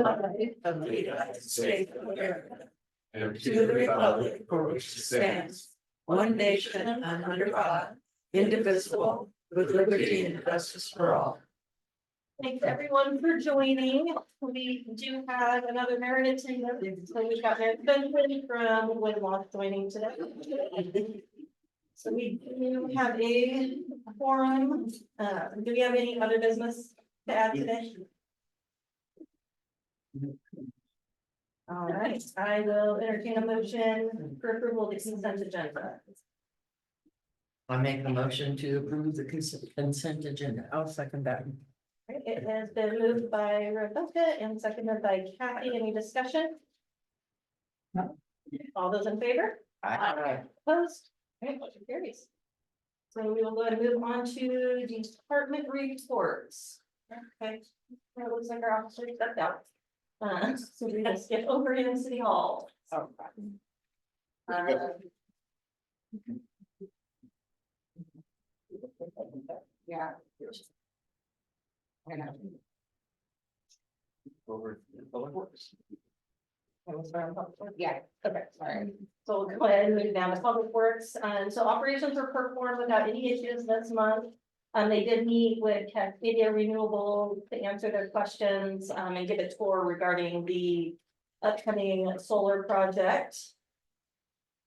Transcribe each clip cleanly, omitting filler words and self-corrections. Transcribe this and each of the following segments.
flag of the United States of America, and to the republic for which it stands, one nation under God, indivisible, with liberty and justice for all. Thanks everyone for joining. We do have another merit attendance. So we've got Benjamin from Winlock joining today. So we do have a forum. Do we have any other business to add today? All right, I will entertain a motion for approval of the consent agenda. I make a motion to approve the consent agenda. I'll second that. Right, it has been moved by Rebecca and seconded by Kathy. Any discussion? No. All those in favor? Aye. Opposed? Okay, motion carries. So we will go ahead and move on to department reports. Okay, it looks like our officer stepped out. So we're gonna skip over in City Hall. Uh, Yeah. I know. Over Public Works. Yeah, Okay, sorry. So we'll go ahead and move down to Public Works. So operations were performed without any issues this month. They did meet with Cascadia Renewable to answer their questions, and give a tour regarding the upcoming solar project.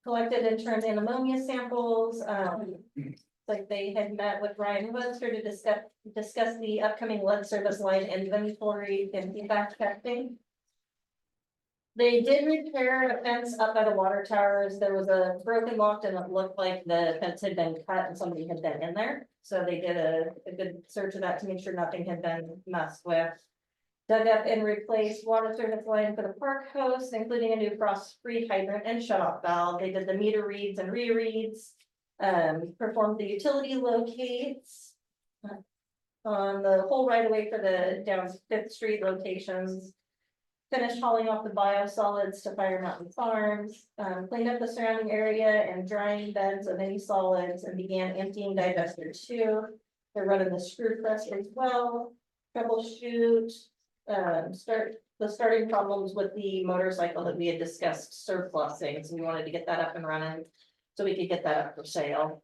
Collected and turned in ammonia samples, like they had met with Ryan Webster to discuss the upcoming lead service line inventory and feedback testing. They did repair a fence up by the water towers. There was a broken lock and it looked like the fence had been cut and somebody had been in there. So they did a good search of that to make sure nothing had been messed with. Dug up and replaced water service line for the park host, including a new frost-free hydrant and shut-off valve. They did the meter reads and re-reads. Performed the utility locates. On the whole right away for the down Fifth Street locations. Finished hauling off the biosolids to Fire Mountain Farms, cleaned up the surrounding area and drying beds of any solids and began emptying digester 2. They're running the screw press as well. Troubleshoot, starting problems with the motorcycle that we had discussed surplusing, so we wanted to get that up and running so we could get that up for sale.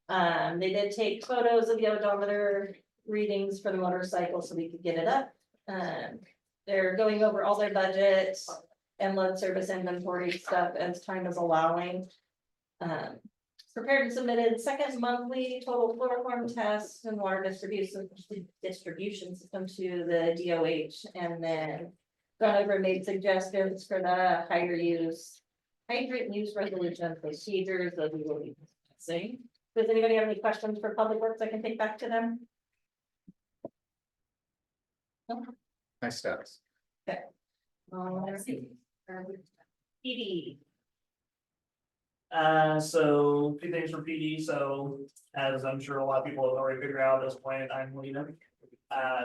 They did take photos of the odometer readings for the motorcycle so we could get it up. They're going over all their budgets and lead service inventory stuff as time is allowing. Prepared and submitted second monthly total chloroform tests and water distribution system to the DOH, and then gone over and made suggestions for the higher use hydrant use resolution procedures that we will be discussing. Does anybody have any questions for Public Works I can take back to them? No? Nice stats. PD. So two things for PD. So as I'm sure a lot of people have already figured out at this point, I'm leaving.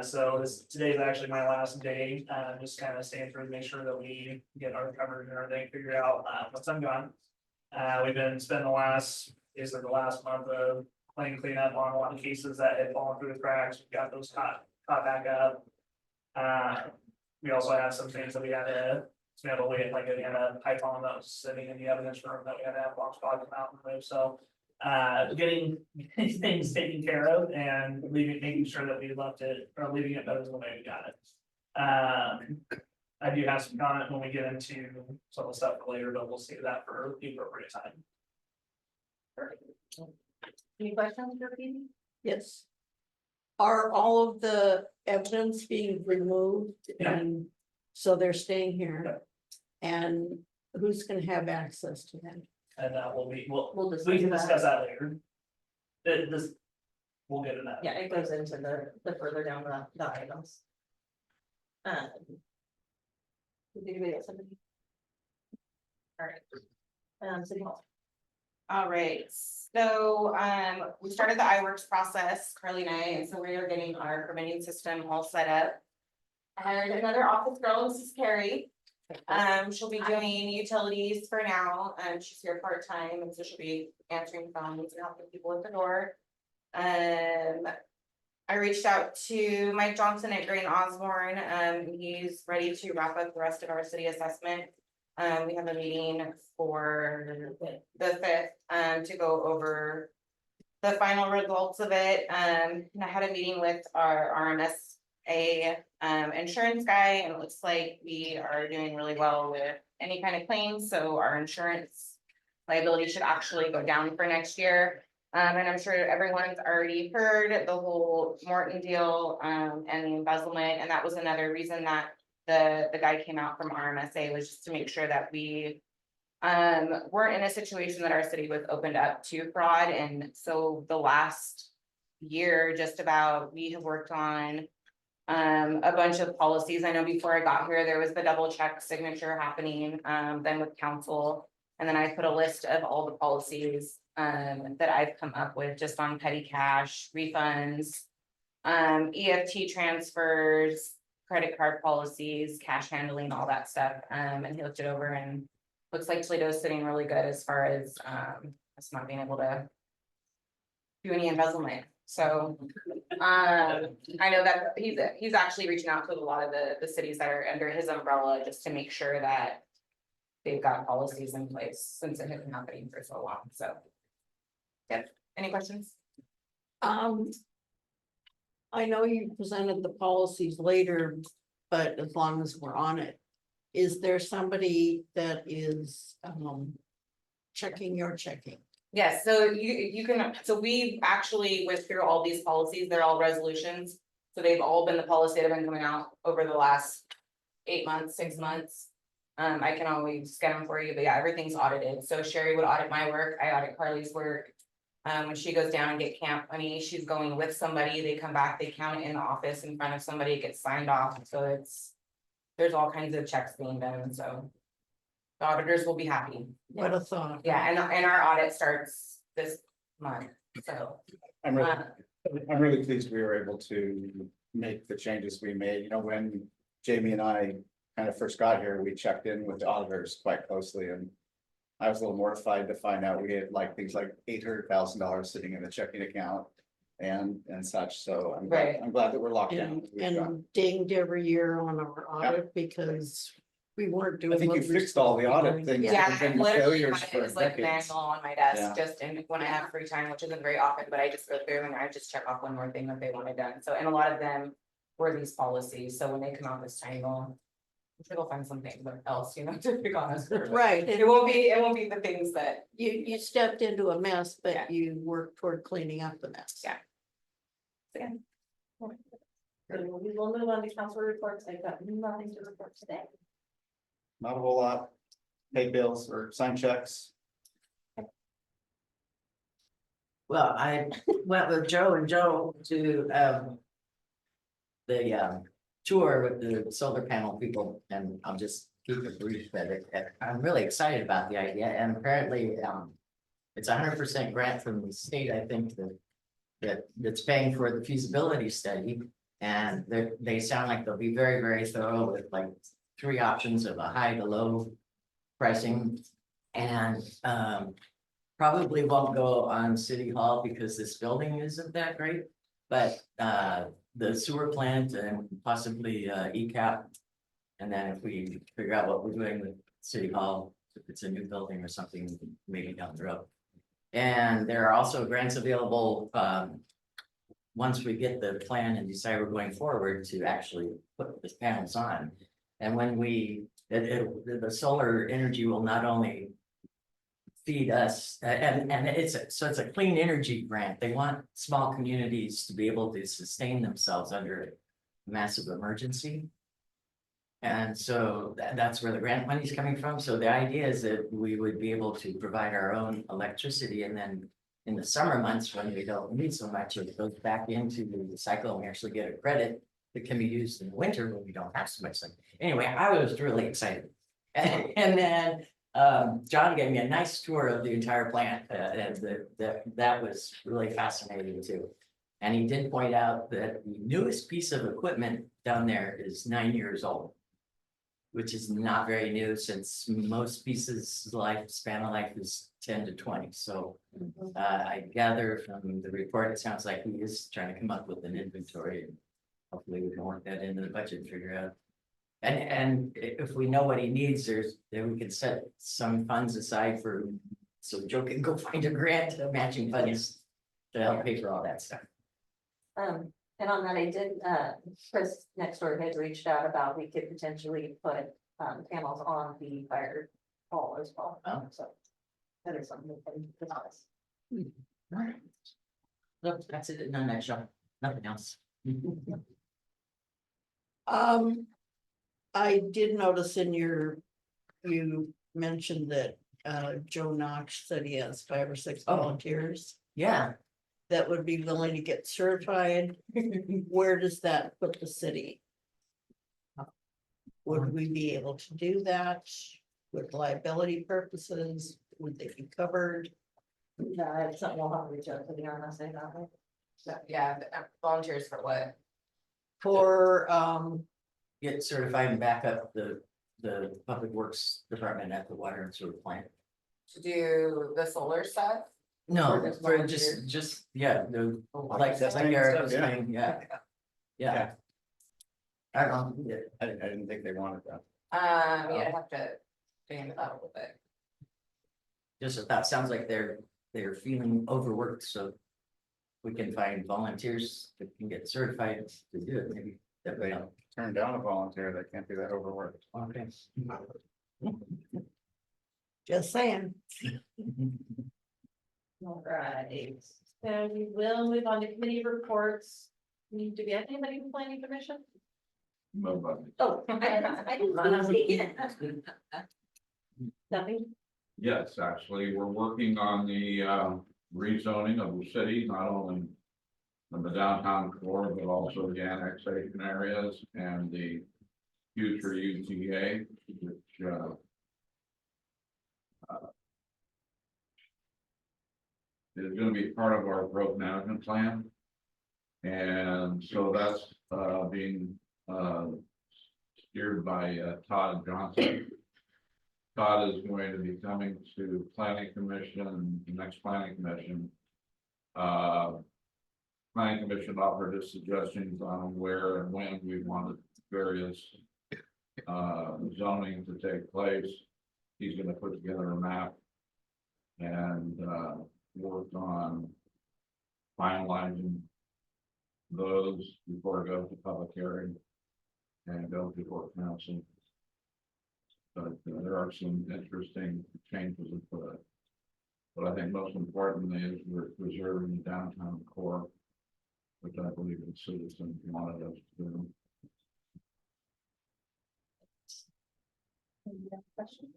So today is actually my last day. Just kind of staying through to make sure that we get our coverage and everything figured out once I'm gone. We've been spending basically the last month of playing cleanup on a lot of cases that had fallen through the cracks. We got those caught back up. We also had some things that we had to wait, like we had a python that was sitting in the evidence room that we had to have box dog come out and remove. So getting things taken care of and making sure that we left it or leaving it better than the way we got it. I do have some comment when we get into some of the stuff later, but we'll save that for the appropriate time. Perfect. Any questions for PD? Yes. Are all of the evidence being removed? Yeah. And so they're staying here? Yeah. And who's gonna have access to them? And We'll we can discuss that later. We'll get into that. Yeah, it goes into the further down the items. Did anybody else have any? All right. City Hall. All right, so we started the iWorks process, Carly and I, and so we are getting our permitting system all set up. And another office girl, Mrs. Carrie, she'll be doing utilities for now, she's here part-time, and so she'll be answering phones and helping people at the door. I reached out to Mike Johnson at Green Osborne. He's ready to wrap up the rest of our city assessment. We have a meeting for the fifth, to go over the final results of it. And I had a meeting with our RMSA insurance guy, and it looks like we are doing really well with any kind of claims, so our insurance liability should actually go down for next year. And I'm sure everyone's already heard the whole Morton deal, and the embezzlement, and that was another reason that the guy came out from RMSA, was just to make sure that we weren't in a situation that our city was opened up to fraud. And so the last year, just about, we have worked on a bunch of policies. I know before I got here, there was the double check signature happening, then with council. And then I put a list of all the policies that I've come up with just on petty cash, refunds, EFT transfers, credit card policies, cash handling, all that stuff. And he looked it over, and looks like Toledo's sitting really good as far as us not being able to do any embezzlement. So I know that he's actually reaching out to a lot of the cities that are under his umbrella, just to make sure that they've got policies in place, since it has been happening for so long. So yep, any questions? I know you presented the policies later, but as long as we're on it, is there somebody that is, checking your checking? Yes, so you can, so we actually went through all these policies, they're all resolutions. So they've all been the policy that have been coming out over the last 8 months, 6 months. I can always scan them for you, but yeah, everything's audited. So Sherry would audit my work, I audit Carly's work. When she goes down and get camp, I mean, she's going with somebody, they come back, they count it in the office in front of somebody, it gets signed off, so there's all kinds of checks being done, so. The auditors will be happy. What a thought. Yeah, and our audit starts this month, so. I'm really pleased we were able to make the changes we made. You know, when Jamie and I kind of first got here, we checked in with the auditors quite closely, and I was a little mortified to find out we had like things like $800,000 sitting in the checking account and such. So I'm glad that we're locked down. And dinged every year on our audit because we weren't doing. I think what you we were fixed all the supposed to be audit doing. things. Yeah, There's I been literally failures have for it as like decades. manual on my Yeah. desk, just and when I have free time, which isn't very often, but I just go through and I just check off one more thing that they wanted done. So, and a lot of them were these policies, so when they come out this time, I'm sure they'll find something else, you know, to pick on us. for. Right, It and won't be the things that, you stepped into a mess, Yeah. but you worked toward cleaning up the mess. Yeah. again, So we will move on to council reports. I've got nothing to report today. Not a whole lot. Pay bills or sign checks. Well, I went with Joe and Joe to the tour with the solar panel people, and I'll just keep it brief, but I'm really excited about the idea, and apparently it's 100% grant from the state, I think, that's paying for the feasibility study. And they sound like they'll be very, very thorough with like 3 options of a high to low pricing. And probably won't go on City Hall because this building isn't that great. But the sewer plant and possibly ECAP. And then if we figure out what we're doing with City Hall, if it's a new building or something, maybe down the road. And there are also grants available once we get the plan and decide we're going forward to actually put the panels on. And when the solar energy will not only feed us, and it's a clean energy grant. They want small communities to be able to sustain themselves under a massive emergency. And so that's where the grant money is coming from. So the idea is that we would be able to provide our own electricity, and then in the summer months when we don't need so much, it goes back into the cycle and we actually get a credit that can be used in the winter when we don't have so much. Anyway, I was really excited. And then John gave me a nice tour of the entire plant, and that was really fascinating too. And he did point out that the newest piece of equipment down there is 9 years old. which is not very new since most pieces span of life is 10 to 20, so. I gather from the report, it sounds like he is trying to come up with an inventory. And hopefully we can work that into the budget and figure out. And if we know what he needs, then we can set some funds aside for, so Joe can go find a grant, matching funds. To help pay for all that stuff. And on that, I did, Chris next door had reached out about we could potentially put, panels on the fire hall as well. Oh. So that is something we can discuss. Alright. Look, that's it in a nutshell, nothing else. I did notice you mentioned that Joe Knox said he has 5 or 6 Oh. volunteers Yeah, that would be willing to get certified. Where does that put the city? Would we be able to do that with liability purposes? Would they be covered? Yeah, it's something we'll have to reach out to the RMSA about it. So, yeah, volunteers for what? For get certified and back up the public works department at the water and sewer plant. To do the solar stuff? No, Or just for volunteers? just, yeah, the, like, Like like that Eric was stuff, yeah. saying, yeah. Yeah. I don't know, yeah, I didn't think they wanted that. Yeah, I have to think that a little bit. just that sounds like they're feeling overworked, so. We can find volunteers that can get certified to do it, maybe. That If would they help. turn down a volunteer, they can't be that overworked. Okay. just saying. All right, so we will move on to committee reports. Do we have anybody from planning commission? Nobody. Oh, I didn't see it. Nothing? Yes, actually, we're working on the rezoning of the city, not only in the downtown core, but also the annexation areas and the future UGA, which is gonna be part of our growth management plan. And so that's being steered by Todd Johnson. Todd is going to be coming to planning commission, the next planning commission. Planning commission offered his suggestions on where and when we wanted various zoning to take place. He's gonna put together a map and work on finalizing those before it goes to public hearing and go before council. But there are some interesting changes afoot. But I think most importantly is we're preserving the downtown core, which I believe the citizens wanted us to do. Any other questions?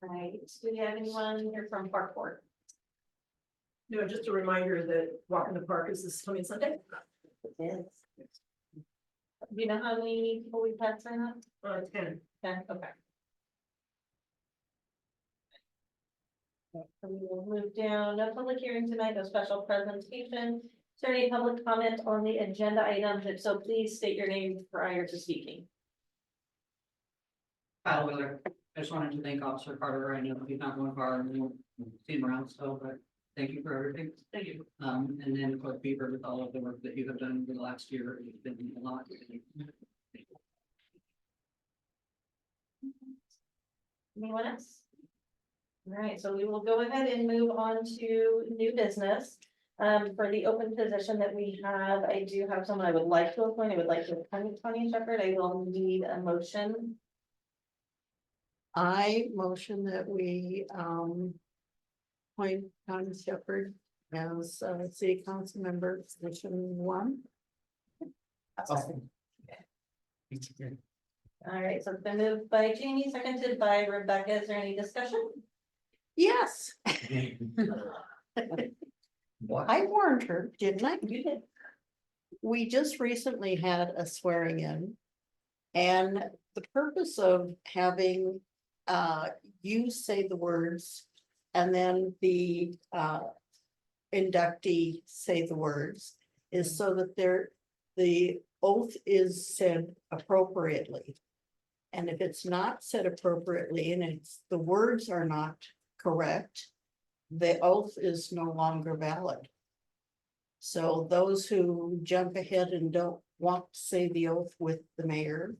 Right, do we have anyone here from Park Board? No, just a reminder that Walk in the Park is this coming Sunday. Yes. Do you know how many people we've had sign up? 10. Yeah, okay. So we will move down, no public hearing tonight, no special presentation. Is there any public comment on the agenda items? If so, please state your name prior to speaking. Kyle Wheeler, I just wanted to thank Officer Carter. I know he's not going far and we'll see him around, so, but thank you for everything. Thank you. And then of course Beaver with all of the work that you have done over the last year, it's been a lot. Anyone else? All right, so we will go ahead and move on to new business. For the open position that we have, I do have someone I would like to appoint. I would like to appoint Tony Shepherd. I will need a motion. I motion that we appoint Connie Shepherd as city council member, position 1. All right, so it's been moved by Jamie, seconded by Rebecca. Is there any discussion? Yes. I warned her, didn't I? You did. We just recently had a swearing in. And the purpose of having you say the words and then the inductee say the words is so that the oath is said appropriately. And if it's not said appropriately and it's, the words are not correct, the oath is no longer valid. So those who jump ahead and don't want to say the oath with the mayor,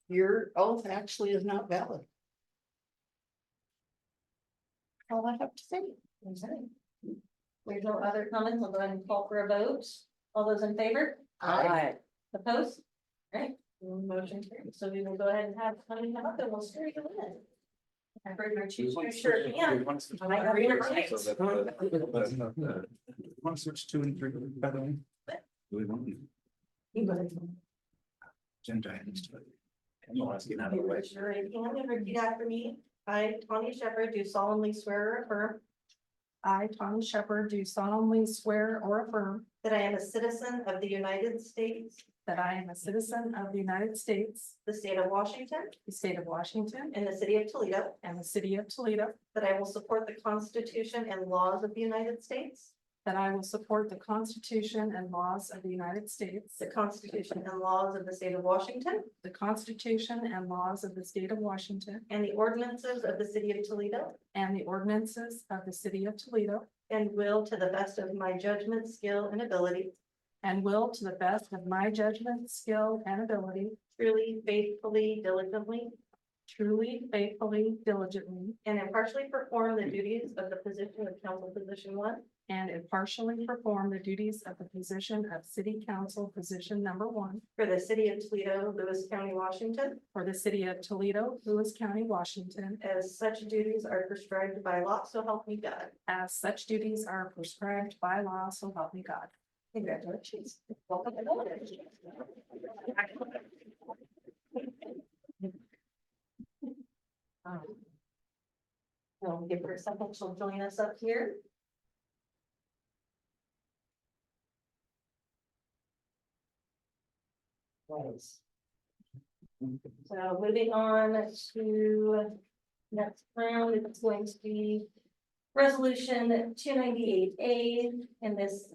your oath actually is not valid. All I have to say. There's no other comments. I'll go ahead and call for a vote. All those in favor? Opposed? Right, motion carries. So we will go ahead and have Tony come up and we'll swear you in. I heard your chief, sure, yeah. I might have your right. Want to switch 2 and 3, by the way? Do we want to? Agenda items to it. I'm gonna ask you out of the way. Raise your right hand and repeat after me. I, Tony Shepherd, do solemnly swear or affirm I, Tom Shepherd, do solemnly swear or affirm that I am a citizen of the United States, that I am a citizen of the United States, the state of Washington, the state of Washington, and the city of Toledo, and the city of Toledo, that I will support the Constitution and laws of the United States, that I will support the Constitution and laws of the United States, the Constitution and laws of the state of Washington, the Constitution and laws of the state of Washington, and the ordinances of the city of Toledo, and the ordinances of the city of Toledo, and will, to the best of my judgment, skill, and ability, and will, to the best of my judgment, skill, and ability, truly, faithfully, diligently, truly, faithfully, diligently, and impartially perform the duties of the position of council position 1 and impartially perform the duties of the position of city council position number 1 for the city of Toledo, Lewis County, Washington, for the city of Toledo, Lewis County, Washington, as such duties are prescribed by law, so help me God. as such duties are prescribed by law, so help me God. Congratulations. Welcome. We'll give her a second, she'll join us up here. Right. So moving on to next round, it's going to be resolution 298A. And this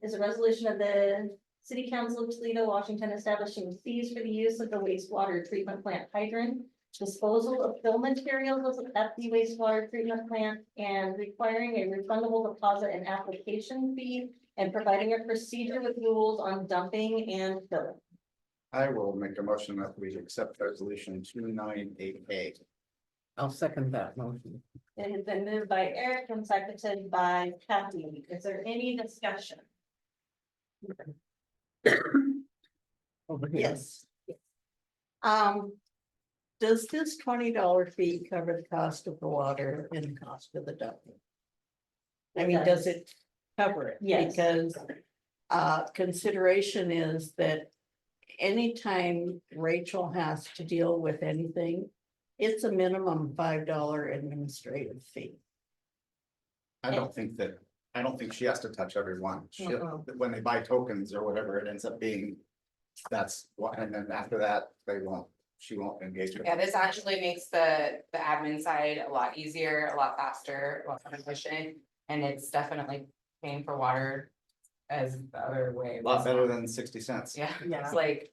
is a resolution of the City Council of Toledo, Washington, establishing fees for the use of the wastewater treatment plant hydrant, disposal of fill materials at the wastewater treatment plant, and requiring a refundable deposit and application fee, and providing a procedure with rules on dumping and filling. I will make a motion that we accept resolution 298A. I'll second that motion. It has been moved by Eric and seconded by Kathy. Is there any discussion? Yes. Does this $20 fee cover the cost of the water and the cost of the dumping? I mean, does it cover it? Yes. Because consideration is that anytime Rachel has to deal with anything, it's a minimum $5 administrative fee. I don't think she has to touch everyone. When they buy tokens or whatever it ends up being. That's what, and then after that, she won't engage with. Yeah, this actually makes the admin side a lot easier, a lot faster, a lot more efficient, and it's definitely paying for water as the other way. A lot better than 60 cents. Yeah, Yeah. it's like.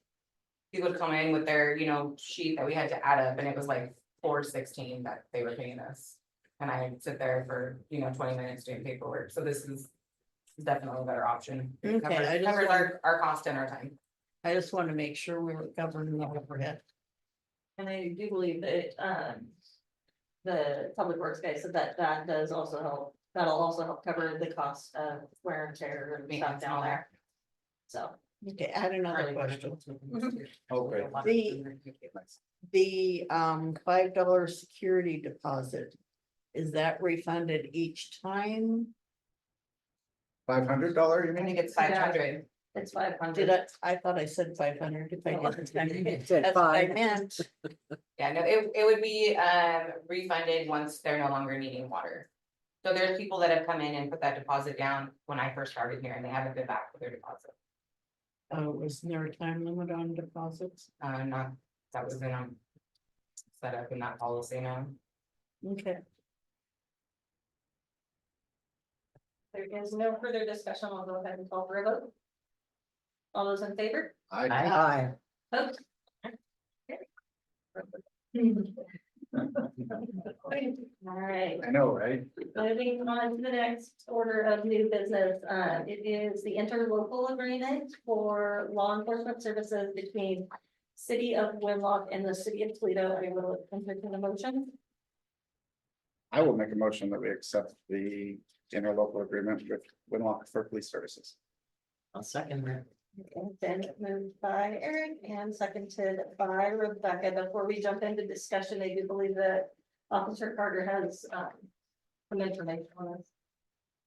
People would come in with their, sheet that we had to add up, and it was like $4.16 that they were paying us. And I'd sit there for, 20 minutes doing paperwork, so this is definitely a better option. It Okay, I just covers wondered- our cost and our time. I just want to make sure we were covering the overhead. And I do believe that, the public works guy said that does also help, that'll also help cover the cost of wear and tear and stuff Maintenance and down all there. So, Okay, I had another question. Okay. The $5 security deposit, is that refunded each time? $500, you I mean? think it's 500. it's 500. I thought I said 500 if I didn't. It said That's what I five. meant. Yeah, no, it would be refunded once they're no longer needing water. So there's people that have come in and put that deposit down when I first started here, and they haven't been back with their deposit. Was there a time limit on deposits? Not, that was in set up in that policy now. Okay, There is no further discussion. I'll go ahead and call for a vote. All those in favor? Aye. Opposed? All right. I know, right? Moving on to the next order of new business, it is the interlocal agreement for law enforcement services between City of Winlock and the City of Toledo. I will entertain a motion. I will make a motion that we accept the interlocal agreement with Winlock for police services. I'll second that. Okay, then moved by Eric and seconded by Rebecca. Before we jump into discussion, I do believe that Officer Carter has some information on this.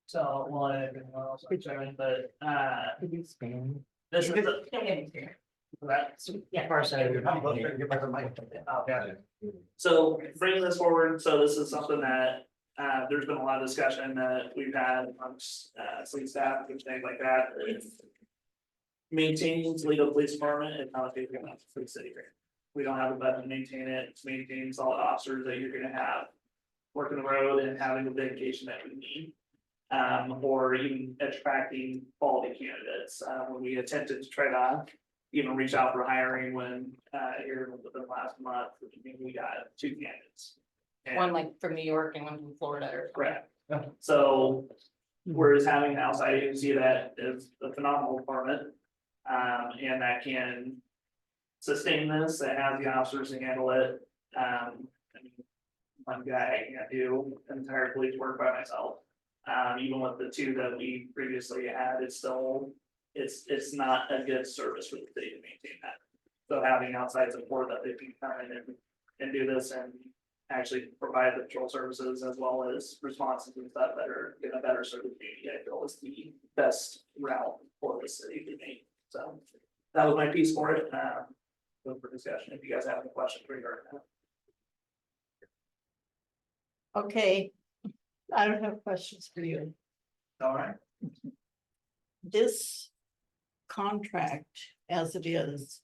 So, well, I didn't know else, I'm sorry, but, Could you expand? this is the. That's- Yeah. Far side. Okay. So bringing this forward, so this is something that, there's been a lot of discussion that we've had amongst, city staff and things like that. Maintaining Toledo Police Department is not a big enough for the city. We don't have a budget to maintain it, to maintain solid officers that you're gonna have. Working the road and having the dedication that we need. Or even attracting quality candidates, when we attempted to try to even reach out for hiring when, here within the last month, we got 2 candidates. And- One like from New York and one from Florida or. Correct. So, whereas having an outside agency that is a phenomenal department. And that can sustain this, that has the officers to handle it. I mean, one guy can't do entire police work by myself. Even with the 2 that we previously had, it's still, it's not a good service for the city to maintain that. So having outside support that they can come in and do this and actually provide the patrol services as well as responses and stuff that are gonna better serve the community, I feel is the best route for the city to make. So that was my piece for it, open for discussion, if you guys have any questions regarding that. Okay, I don't have questions for you. All right, This contract, as it is,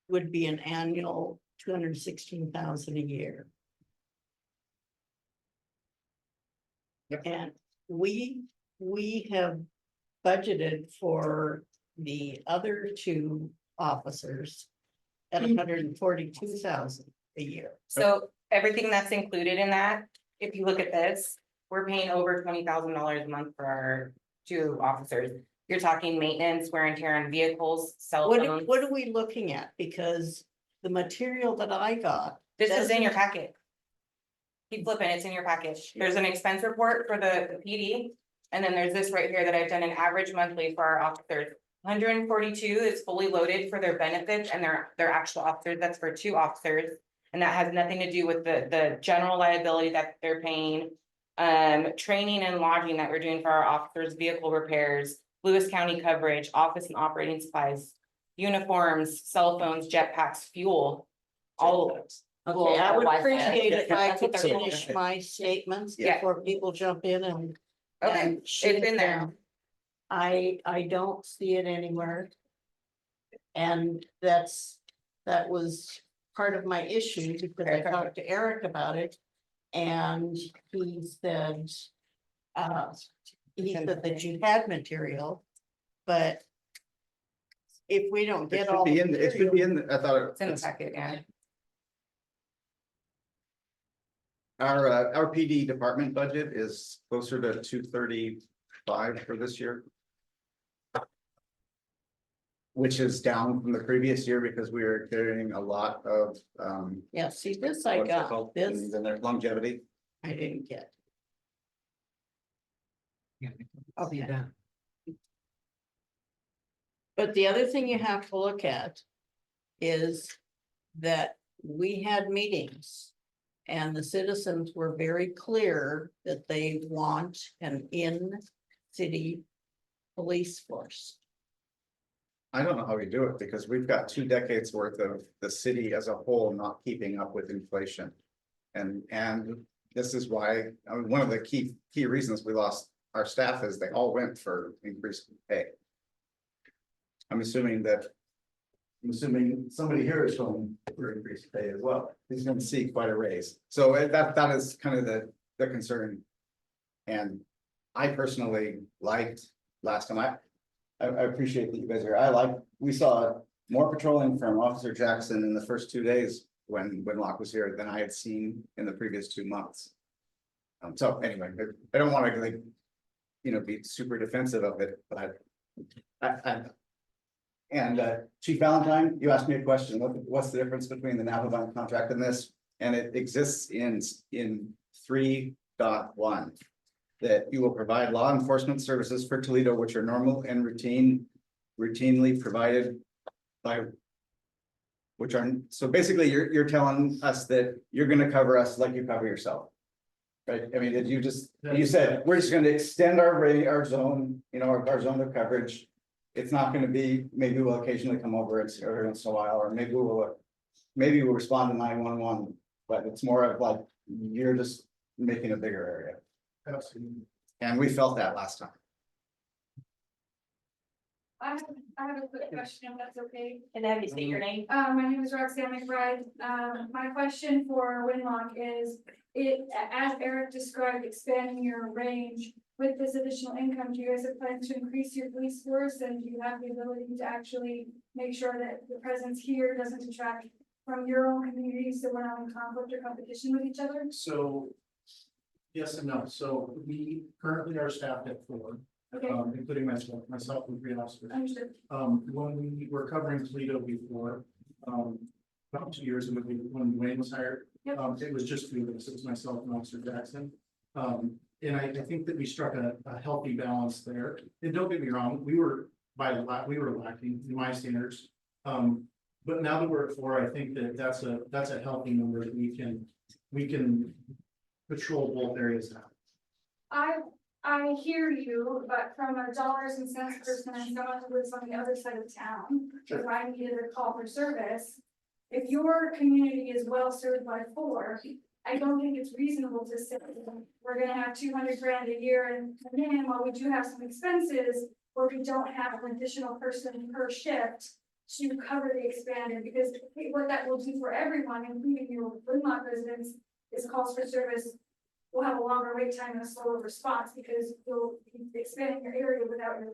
would be an annual 216,000 a year. Yep. And we have budgeted for the other 2 officers at 142,000 a year. So everything that's included in that, if you look at this, we're paying over $20,000 a month for our 2 officers. You're talking maintenance, wear and tear on vehicles, cell phones. What are we looking at? Because the material that I got. This is in your doesn't- packet. Keep flipping, it's in your package. There's an expense report for the PD. And then there's this right here that I've done an average monthly for our officers. 142 is fully loaded for their benefits and their actual officers. That's for 2 officers. And that has nothing to do with the general liability that they're paying. Training and lodging that we're doing for our officers, vehicle repairs, Lewis County coverage, office and operating supplies, uniforms, cell phones, jetpacks, fuel. All. Okay, I would Wi-Fi. appreciate it if I That's what could they're finish for. my statements Yeah. before people jump in and. Okay, and it's shoot in there. down. I don't see it anywhere. And that was part of my issue because I talked to Eric about it. And he said, that you had material, but if we don't It get should all. be in, it should be material- in, I thought. It's in the packet, yeah. Our PD department budget is closer to 235 for this year. Which is down from the previous year because we were carrying a lot of, Yeah, see, this I what's it got, called? this And their longevity. I didn't get. Yeah. Okay. But the other thing you have to look at is that we had meetings. And the citizens were very clear that they want an in-city police force. I don't know how we do it because we've got 2 decades worth of the city as a whole not keeping up with inflation. And this is why, I mean, one of the key reasons we lost our staff is they all went for increased pay. I'm assuming somebody here is going for increased pay as well. He's gonna see quite a raise. So that is kind of the concern. And I personally liked last time I appreciate that you guys are, we saw more patrolling from Officer Jackson in the first 2 days when Locke was here than I had seen in the previous 2 months. So anyway, I don't want to like, be super defensive of it, but and Chief Valentine, you asked me a question, what's the difference between the Navavant contract and this? And it exists in 3.1. That you will provide law enforcement services for Toledo, which are normal and routinely provided by. Which are, so basically, you're telling us that you're gonna cover us like you cover yourself. Right, I mean, did you said, we're just gonna extend our zone, our zone of coverage. It's not gonna be, maybe we'll occasionally come over every once in a while, or maybe we'll respond to 911. But it's more of like, you're just making a bigger area. Absolutely. And we felt that last time. I have a quick question, if that's okay. And have you state your name? My name is Roxanne McBride. My question for Winlock is, as Eric described, expanding your range with this additional income, do you guys have plans to increase your police force? And do you have the ability to actually make sure that the presence here doesn't detract from your own community, so we're not in conflict or competition with each other? So. Yes and no. So we currently are staffed at 4, Okay, including myself and 3 officers. understood. When we were covering Toledo before, about 2 years ago, when Wayne was hired, Yep. it was just 2 of us, it was myself and Officer Jackson. And I think that we struck a healthy balance there. And don't get me wrong, we were lacking in my standards. But now that we're at 4, I think that that's a healthy number that we can patrol both areas now. I hear you, but from a dollars and cents person and someone who lives on the other side of town, if I needed a call for service. If your community is well served by 4, I don't think it's reasonable to say, we're gonna have 200 grand a year and then while we do have some expenses. Where we don't have an additional person per shift to cover the expanded, because what that will do for everyone, including your Winlock residents, is calls for service. Will have a longer wait time and a slower response because you'll be expanding your area without your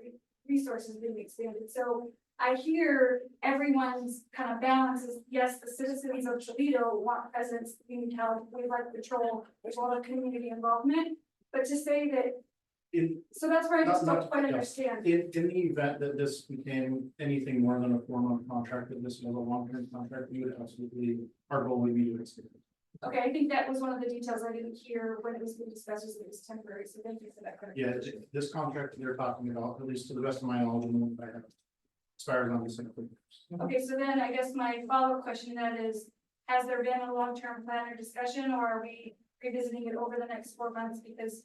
resources being expanded. So I hear everyone's kind of balance is, yes, the citizens of Toledo want presence, being held, we like patrol, there's a lot of community involvement. But to say that, so that's where I just don't quite understand. In the event that this became anything more than a 4-month contract, that this was a long-term contract, we would absolutely, our goal would be to extend it. Okay, I think that was one of the details I didn't hear when it was being discussed, was that it was temporary, so thank you for that. Yeah, this contract they're talking about, at least to the best of my knowledge, expires on December 31st. Okay, so then I guess my follow-up question then is, has there been a long-term plan or discussion, or are we revisiting it over the next 4 months? Because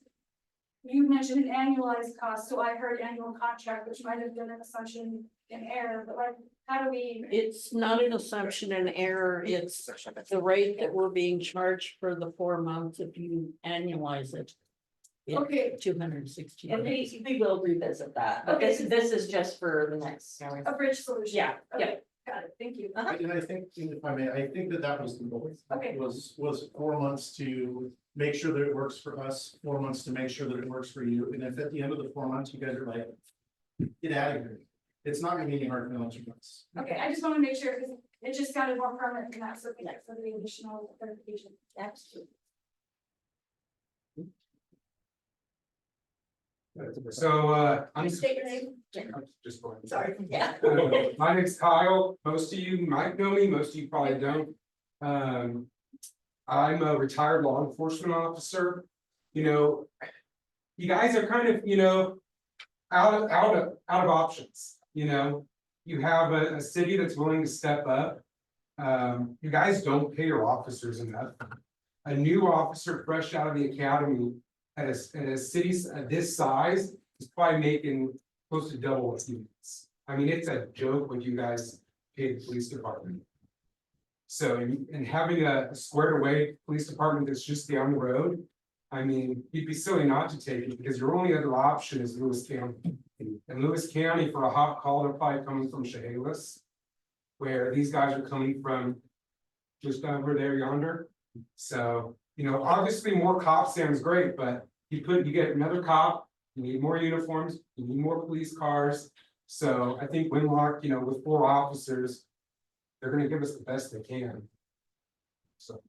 you mentioned an annualized cost, so I heard annual contract, which might have been an assumption in error, but like, how do we? It's not an assumption and error, it's the rate that we're being charged for the 4 months if you annualize it. Okay. 260. And we will revisit that, but this is just for the next. A bridge solution? Yeah, Okay, got it, thank you. And I think, if I may, I think that was the goal. Okay. Was 4 months to make sure that it works for us, 4 months to make sure that it works for you, and if at the end of the 4 months, you guys are like, get out of here. It's not gonna be any hard feelings for us. Okay, I just want to make sure, because it just sounded more permanent than that, so thank you for the additional clarification. Absolutely. So, I'm State your name. just going. Sorry, yeah. My name's Kyle. Most of you might know me, most of you probably don't. I'm a retired law enforcement officer. You guys are kind of, out of options, You have a city that's willing to step up. You guys don't pay your officers enough. A new officer fresh out of the academy at a city this size is probably making close to double what he makes. I mean, it's a joke what you guys pay the police department. So, and having a squared away police department that's just down the road, I mean, you'd be silly not to take it because your only other option is Lewis County. And Lewis County for a hot call, they're probably coming from Chehalis, where these guys are coming from just over there yonder. So, obviously more cops sounds great, but you get another cop, you need more uniforms, you need more police cars. So I think Winlock, you know, with 4 officers, they're gonna give us the best they can. So.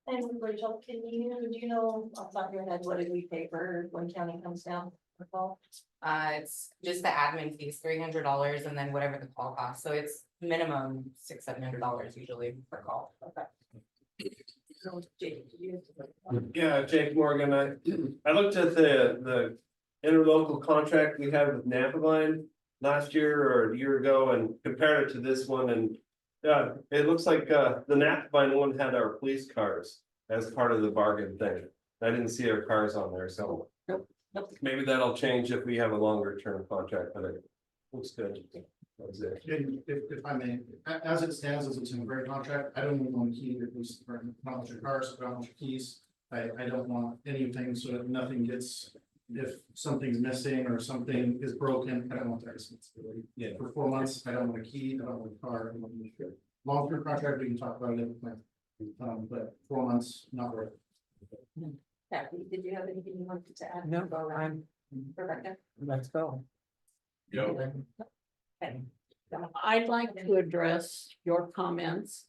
And Rachel, do you know off the top of your head, what did we pay for when county comes down for call? It's just the admin fees, $300, and then whatever the call costs, so it's minimum $600-700 usually per call. Okay. So, Jake, did you- Yeah, Jake Morgan, I looked at the interlocal contract we had with Napa Line last year or a year ago and compared it to this one, and it looks like the Napa Line one had our police cars as part of the bargain thing. I didn't see our cars on there, so maybe that'll change if we have a longer term contract, but it looks good. That's it. If I may, as it stands, as it's in a great contract, I don't even want to key your police department, not want your cars, I don't want your keys. I don't want anything so that nothing gets, if something's missing or something is broken, I don't want that responsibility. Yeah. For 4 months, I don't want a key, I don't want a car, I don't want a long-term contract, we can talk about it. But 4 months, not worth it. Kathy, did you have anything you wanted to add? No, I'm, Rebecca? let's go. Yep. Okay. I'd like to address your comments.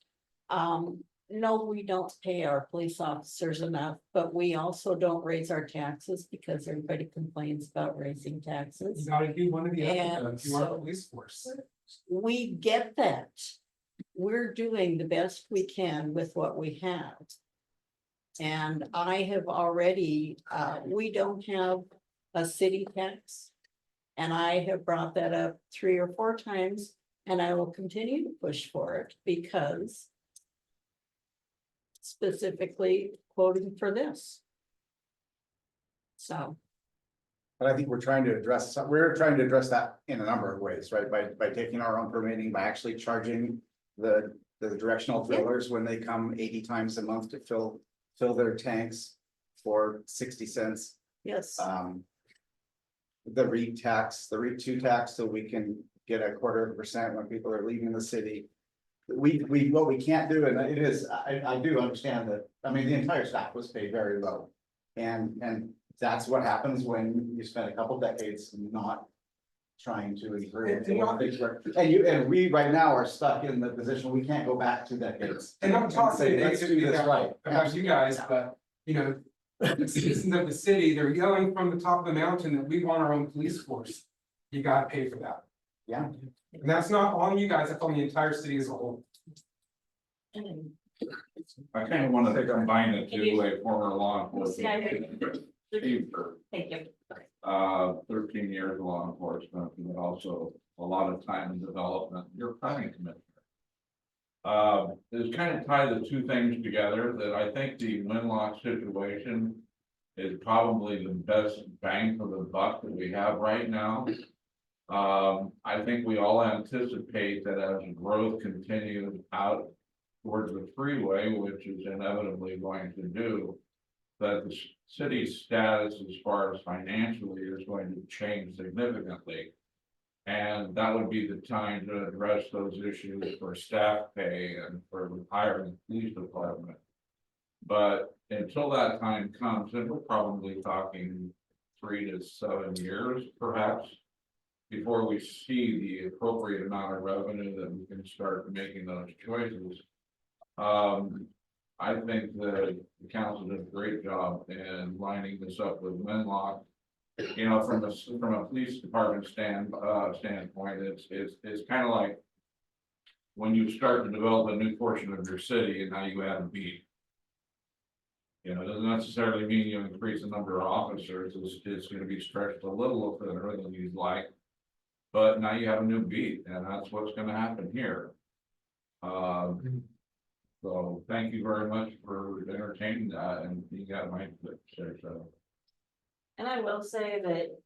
No, we don't pay our police officers enough, but we also don't raise our taxes because everybody complains about raising You taxes. gotta do one of the And other, if you want a so- police force. We get that. We're doing the best we can with what we have. And I have already, we don't have a city tax. And I have brought that up 3 or 4 times, and I will continue to push for it because specifically quoting for this. So, But I think we're trying to address, we're trying to address that in a number of ways, right? By taking our own permitting, by actually charging the directional drillers when they come 80 times a month to fill their tanks for 60 cents. yes, The REIT tax, the REIT 2 tax, so we can get a 0.25% when people are leaving the city. What we can't do, and it is, I do understand that, I mean, the entire staff was paid very low. And that's what happens when you spend a couple decades not trying to improve. And we right now are stuck in the position, we can't go back 2 decades. And I'm talking Say, let's do negatively this right. about you guys, but, you know, the citizens of the city, they're yelling from the top of the mountain that we want our own police force. You gotta pay for that. Yeah. And that's not on you guys, that's on the entire city as a whole. I kind of want to combine it to a former law Yeah, I enforcement. Chief for, Thank you. 13 years of law enforcement, and also a lot of time in development, your planning commissioner. It's kind of tie the 2 things together, that I think the Winlock situation is probably the best bang for the buck that we have right now. I think we all anticipate that as growth continues out towards the freeway, which is inevitably going to do, that the city's status as far as financially is going to change significantly. And that would be the time to address those issues for staff pay and for hiring the police department. But until that time comes, and we're probably talking 3 to 7 years, perhaps, before we see the appropriate amount of revenue that we can start making those choices. I think that the council did a great job in lining this up with Winlock. You know, from a police department standpoint, it's kind of like when you start to develop a new portion of your city and now you add a beat. You know, it doesn't necessarily mean you increase the number of officers, it's going to be stretched a little thinner than you'd like. But now you have a new beat, and that's what's going to happen here. So thank you very much for entertaining that, and you got my share, so. And I will say that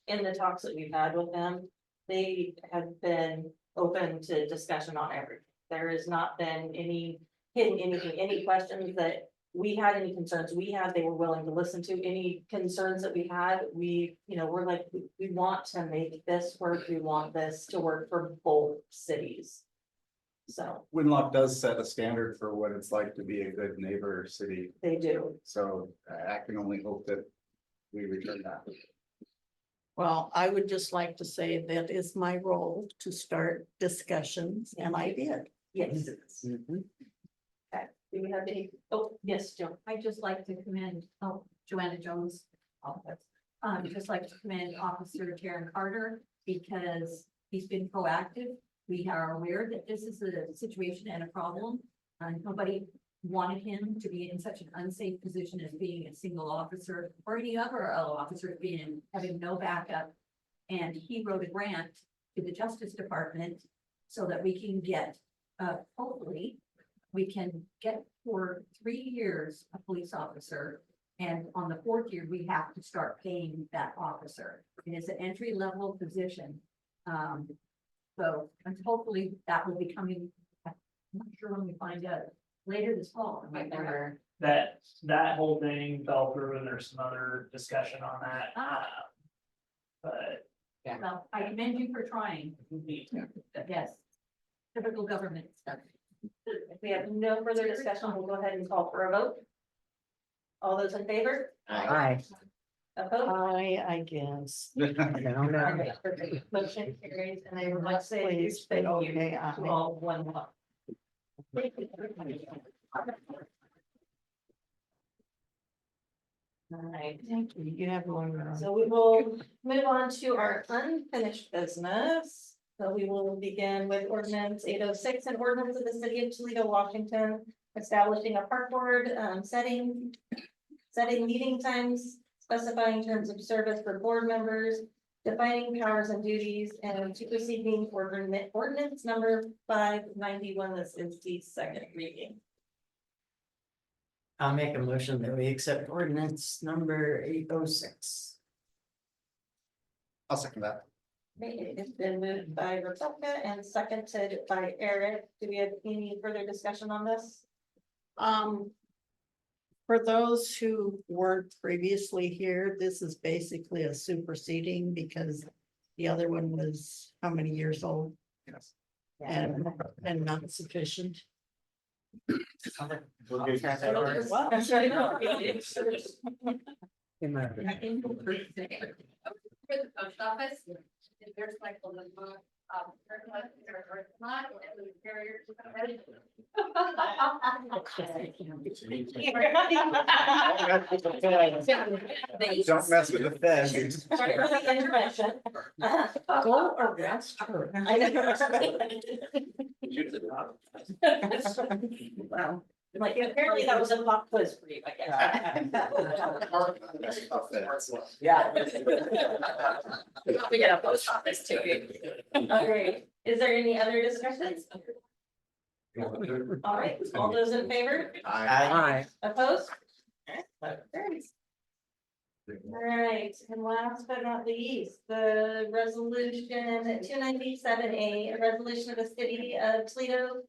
in the talks that we've had with them, they have been open to discussion on everything. There has not been any hidden anything, any questions that we had, any concerns we had, they were willing to listen to. Any concerns that we had, we, you know, we're like, we want to make this work, we want this to work for both cities. So Winlock does set a standard for what it's like to be a good neighbor city, they do. so I can only hope that we return that. Well, I would just like to say that is my role to start discussions, and I did. Yes. Mhm. Do we have any, oh, yes, Joe. I'd just like to commend, Joanna Jones. Office. Just like to commend Officer Karen Carter because he's been proactive. We are aware that this is a situation and a problem. Nobody wanted him to be in such an unsafe position as being a single officer or any other officer being, having no backup. And he wrote a grant to the Justice Department so that we can get, hopefully, we can get for 3 years a police officer. And on the 4th year, we have to start paying that officer. It is an entry level position. So, and hopefully that will be coming, I'm not sure when we find out, later this fall. I might remember. That whole thing fell through and there's some other discussion on that. But Well, I commend you for trying. Yes. Typical government stuff. If we have no further discussion, we'll go ahead and call for a vote. All those in favor? Aye. Opposed? I guess. Okay, perfect. Motion carries, and I would like to say Please, thank you okay, to all one love. All right, Thank you. You have one. so we will move on to our unfinished business. So we will begin with ordinance 806, an ordinance of the city of Toledo, Washington, establishing a park board, setting meeting times, specifying terms of service for board members, defining powers and duties, and superseding ordinance number 591. This is the second reading. I'll make a motion that we accept ordinance number 806. I'll second that. Okay, it's been moved by Rebecca and seconded by Eric. Do we have any further discussion on this? For those who weren't previously here, this is basically a superseding because the other one was how many years old Yes. and not sufficient. We'll give you- Well, I'm sorry, no. For the post office, if there's like a little, not, carrier. Don't mess with the feds. Sorry for the intervention. Go arrest her. I know. Wow. Like, apparently that was a pop quiz for you, I guess. Yeah. We got a post office too. All right, is there any other discussions? All right, all those in favor? Aye. Opposed? Carries. All right, and last but not least, the resolution 297A, a resolution of the city of Toledo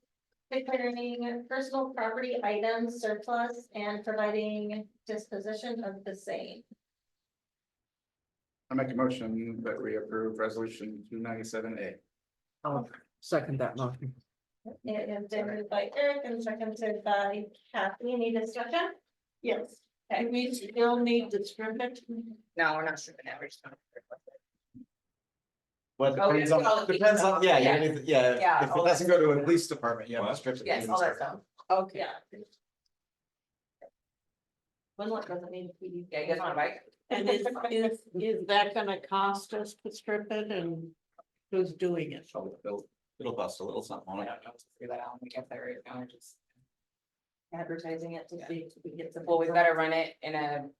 declaring personal property items surplus and providing disposition of the same. I make a motion that we approve resolution 297A. I'll second that motion. It has been moved by Eric and seconded by Kathy. Any discussion? Yes. Okay. We still need to strip it. No, we're not stripping that, we're just gonna. Well, Oh, depends all on, the depends pieces. on, yeah, Yeah. yeah, if all it doesn't go to a police department, you have to strip it. Yes, all that stuff. Okay. Yeah. One what doesn't need to be. Yeah, you guys wanna bike? And is that gonna cost us to strip it and who's doing it? So it'll bust a little something on it. Figure that out when we get there, you know, just. Advertising it to see if we get some. Well, we've gotta run it in a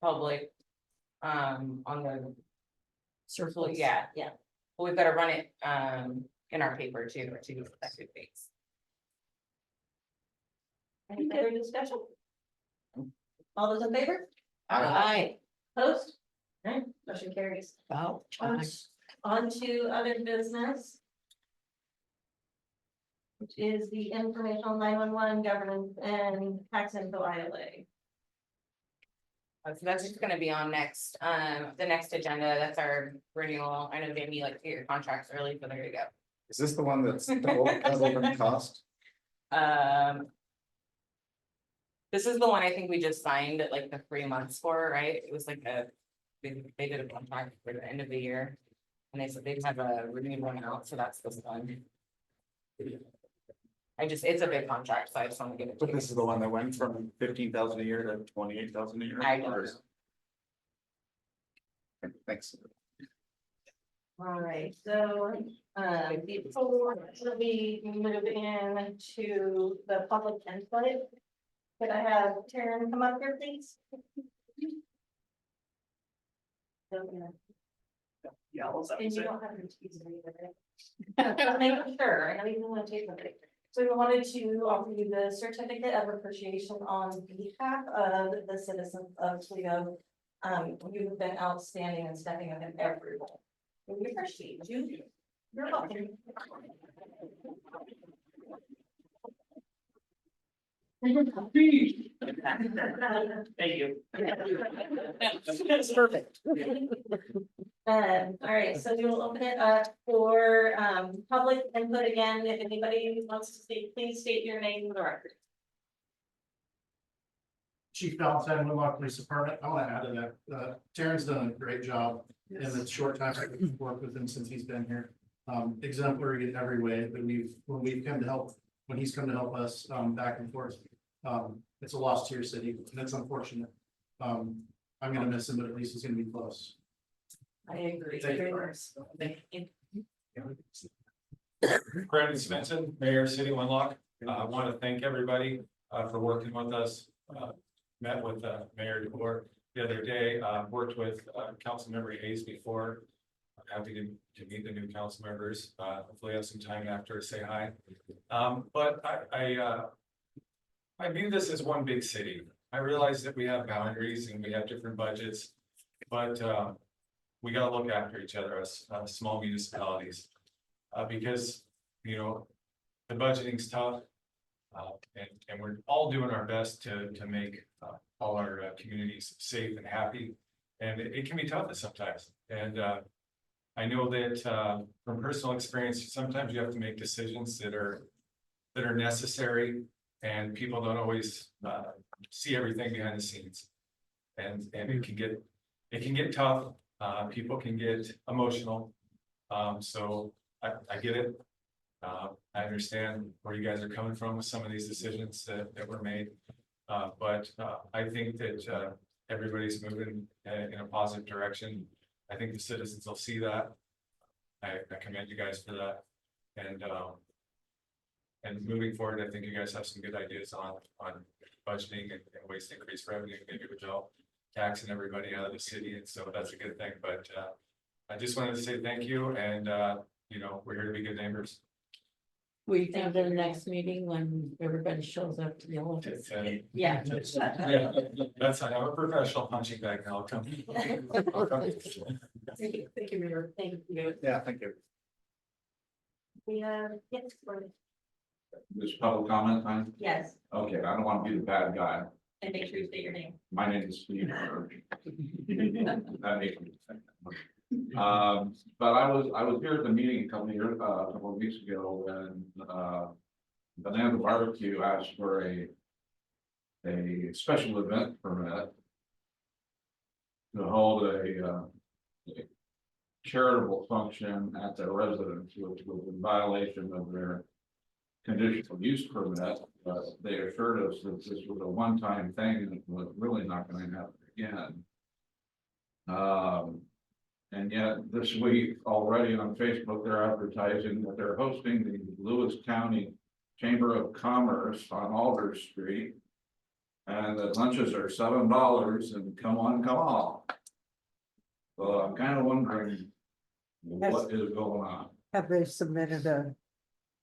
public, on the, Surplus. yeah. Yeah. Well, we've gotta run it, in our paper too, to effective dates. Any further discussion? All those in favor? Aye. Opposed? Okay, motion carries. About On time. on to other business. Which is the informational 911 governance and tax info ILA. So that's just gonna be on next, the next agenda, that's our renewal, I know they need like to get your contracts early, so there you go. Is this the one that's double in cost? This is the one I think we just signed at like the 3 months for, right? It was like a they did a contract for the end of the year. And they said they'd have a renewal out, so that's this one. It's a big contract, so I just want to give it to But you. this is the one that went from 15,000 a year to 28,000 a year? I don't Or know. is- Thanks. All right, so, before we move in to the public input. Could I have Taryn come up here, please? Yeah, what's that? And you don't have to excuse me either. Make sure, I know you don't want to take the picture. So we wanted to offer you the certificate of appreciation on behalf of the citizens of Toledo. You've been outstanding and stepping up in every role. We appreciate you. You're welcome. Thank you. That's perfect. All right, so we will open it up for public input again. If anybody wants to speak, please state your name for the record. Chief Valentine, Winlock Police Department. I want to add to that, Taryn's done a great job in the short time I've worked with him since he's been here. Exemplary in every way, but when we've come to help, when he's come to help us, back and forth. It's a loss to your city, and it's unfortunate. I'm gonna miss him, but at least he's gonna be close. I agree. Thank you. Thank you. Brandon Svensson, Mayor, City of Winlock. I want to thank everybody for working with us. Met with Mayor DeBoer the other day, worked with Councilmember Hayes before. I'm happy to meet the new council members. Hopefully have some time after to say hi. But I view this as one big city. I realize that we have boundaries and we have different budgets, but we gotta look after each other as small municipalities. Because, you know, the budgeting's tough. And we're all doing our best to make all our communities safe and happy. And it can be tough sometimes. And I know that from personal experience, sometimes you have to make decisions that are necessary. And people don't always see everything behind the scenes. And it can get tough. People can get emotional. So I get it. I understand where you guys are coming from with some of these decisions that were made. But I think that everybody's moving in a positive direction. I think the citizens will see that. I commend you guys for that. And moving forward, I think you guys have some good ideas on budgeting and ways to increase revenue, maybe without taxing everybody out of the city. And so that's a good thing. But I just wanted to say thank you. And you know, we're here to be good neighbors. We have the next meeting when everybody shows up to the office. Yeah. Yeah, that's, I have a professional punching bag now. I'll come. Thank you, Mayor. Thank you. Yeah, thank you. We have, yes, This public comment time? yes, Okay, I don't want to be the bad guy. and make sure you state your name. My name is Steve. That makes me think. But I was here at the meeting a couple of weeks ago when Bonanza Barbecue asked for a special event permit to hold a charitable function at their residence, which was in violation of their conditional use permit, but they assured us that this was a one-time thing and it was really not going to happen again. And yet this week already on Facebook, they're advertising that they're hosting the Lewis County Chamber of Commerce on Alder Street. And the lunches are $7 and come on. So I'm kind of wondering what is going on. Have they submitted a?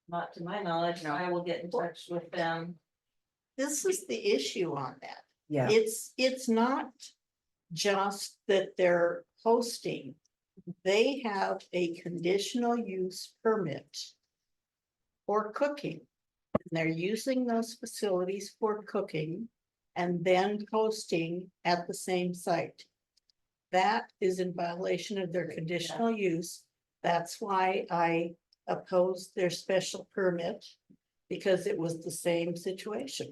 Not to my knowledge, no, I will get in touch with them. This is the issue on that. Yeah. It's not just that they're hosting. They have a conditional use permit for cooking. They're using those facilities for cooking and then hosting at the same site. That is in violation of their conditional use. That's why I opposed their special permit, because it was the same situation.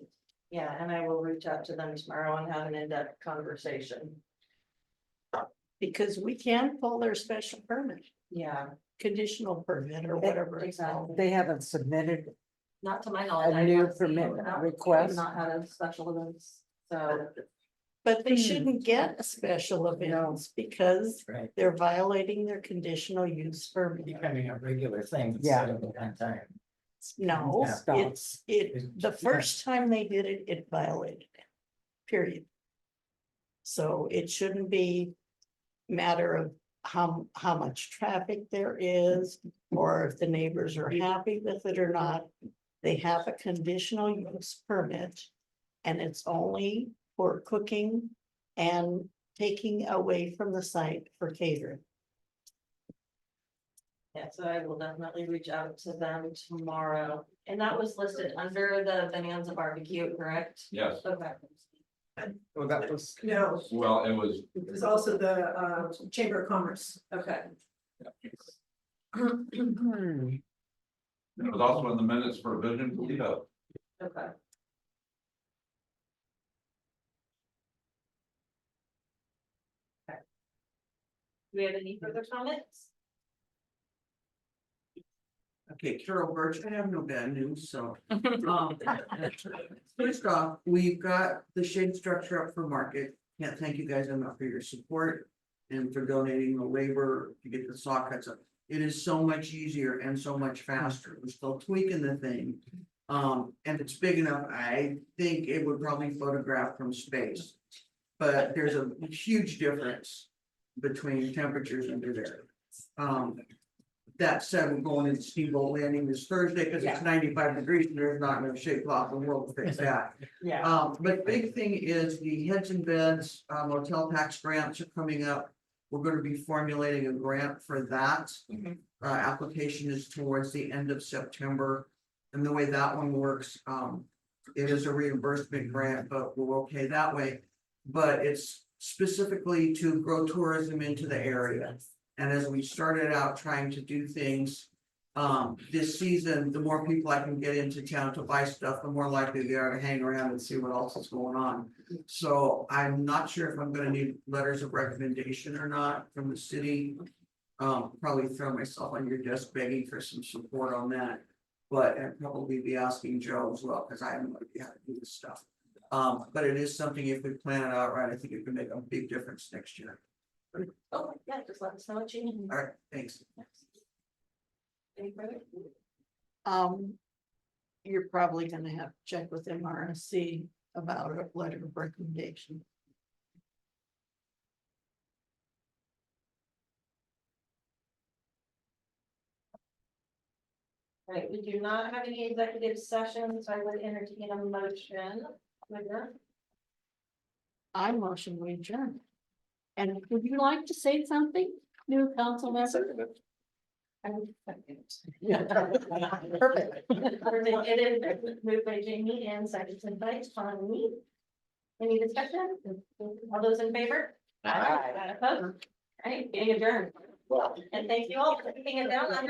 Yeah, and I will reach out to them tomorrow and have an in-depth conversation. Because we can pull their special permit, Yeah. conditional permit or whatever it's called. They haven't submitted Not to my knowledge. a I've new not seen permit them. I've request. Not had a special events, so. But they shouldn't get a special events because Right, they're violating their conditional use permit. becoming a regular thing Yeah. instead of a one time. No, Yeah. Stop. the first time they did it, it violated it. Period. So it shouldn't be matter of how much traffic there is, or if the neighbors are happy with it or not. They have a conditional use permit. And it's only for cooking and taking away from the site for catering. Yeah, so I will definitely reach out to them tomorrow, and that was listed under the Bonanza barbecue, correct? Yes, Okay. Well, that was. No, well, it was, it was also the Chamber of Commerce. Okay. it was also in the minutes for Vision Toledo. Okay. Okay. Do we have any further comments? Okay, Carol Birch, I have no bad news, so. First off, we've got the shade structure up for market. Can't thank you guys enough for your support and for donating the labor to get the saw cuts up. It is so much easier and so much faster. We're still tweaking the thing. And it's big enough, I think it would probably photograph from space. But there's a huge difference between temperatures under there. That said, we're going into Steamboat Landing this Thursday because it's 95 degrees and there's not enough shade cloth in the world to fix that. Yeah. But big thing is the heads and beds, motel tax grants are coming up. We're gonna be formulating a grant for that. Application is towards the end of September. And the way that one works, it is a reimbursement grant, but we're okay that way. But it's specifically to grow tourism into the area. And as we started out trying to do things, this season, the more people I can get into town to buy stuff, the more likely they are to hang around and see what else is going on. So I'm not sure if I'm gonna need letters of recommendation or not from the city. Probably throw myself on your desk begging for some support on that. But I'd probably be asking Joe as well, because I have no idea how to do this stuff. But it is something, if we plan it out right, I think it can make a big difference next year. Oh, yeah, just let us know what you need. All right, thanks. Any further? You're probably gonna have to check with MRSC about a letter of recommendation. Right, we do not have any executive sessions, so I would entertain a motion. I motion we adjourn. And would you like to say something, new council member? I would second. Perfect. It is moved by Jamie and seconded by Tony. Any discussion? All those in favor? Aye. Opposed? All right, being adjourned. And thank you all for keeping it down under